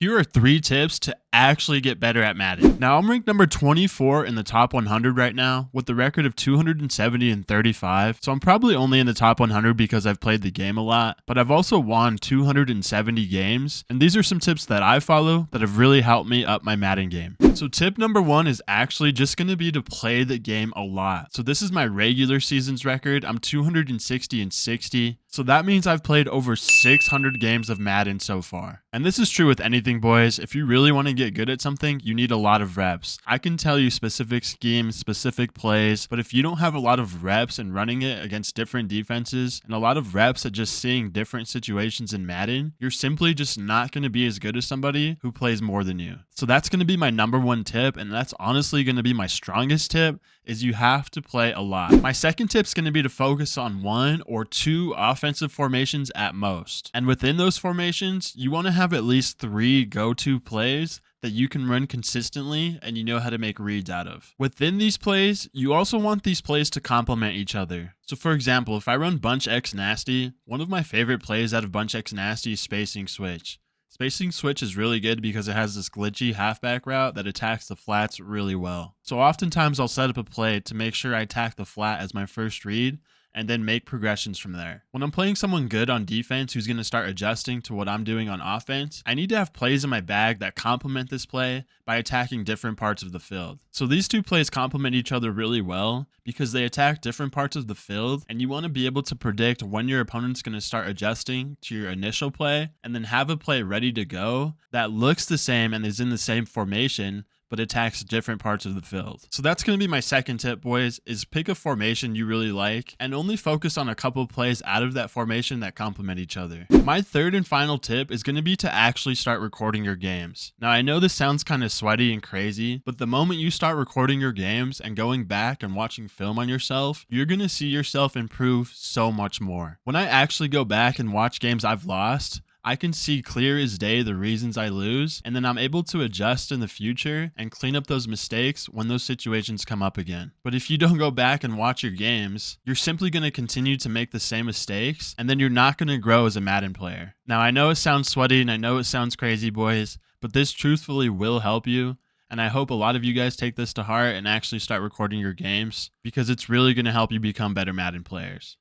Here are 3 tips to actually get better at Madden. Now, I'm ranked number 24 in the top 100 right now with the record of 270 and 35. So I'm probably only in the top 100 because I've played the game a lot, but I've also won 270 games. And these are some tips that I follow that have really helped me up my Madden game. So tip number 1 is actually just going to be to play the game a lot. So this is my regular seasons record. I'm 260 and 60. So that means I've played over 600 games of Madden so far. And this is true with anything, boys. If you really want to get good at something, you need a lot of reps. I can tell you specific schemes, specific plays, but if you don't have a lot of reps and running it against different defenses and a lot of reps at just seeing different situations in Madden, you're simply just not going to be as good as somebody who plays more than you. So that's going to be my number 1 tip, and that's honestly going to be my strongest tip, is you have to play a lot. My second tip is going to be to focus on 1 or 2 offensive formations at most. And within those formations, you want to have at least 3 go-to plays that you can run consistently and you know how to make reads out of. Within these plays, you also want these plays to complement each other. So for example, if I run Bunch X Nasty, one of my favorite plays out of Bunch X Nasty is Spacing Switch. Spacing Switch is really good because it has this glitchy halfback route that attacks the flats really well. So oftentimes I'll set up a play to make sure I attack the flat as my first read and then make progressions from there. When I'm playing someone good on defense who's going to start adjusting to what I'm doing on offense, I need to have plays in my bag that complement this play by attacking different parts of the field. So these 2 plays complement each other really well because they attack different parts of the field, and you want to be able to predict when your opponent's going to start adjusting to your initial play and then have a play ready to go that looks the same and is in the same formation but attacks different parts of the field. So that's going to be my second tip, boys, is pick a formation you really like and only focus on a couple plays out of that formation that complement each other. My third and final tip is going to be to actually start recording your games. Now, I know this sounds kind of sweaty and crazy, but the moment you start recording your games and going back and watching film on yourself, you're going to see yourself improve so much more. When I actually go back and watch games I've lost, I can see clear as day the reasons I lose, and then I'm able to adjust in the future and clean up those mistakes when those situations come up again. But if you don't go back and watch your games, you're simply going to continue to make the same mistakes, and then you're not going to grow as a Madden player. Now, I know it sounds sweaty and I know it sounds crazy, boys, but this truthfully will help you. And I hope a lot of you guys take this to heart and actually start recording your games because it's really going to help you become better Madden players.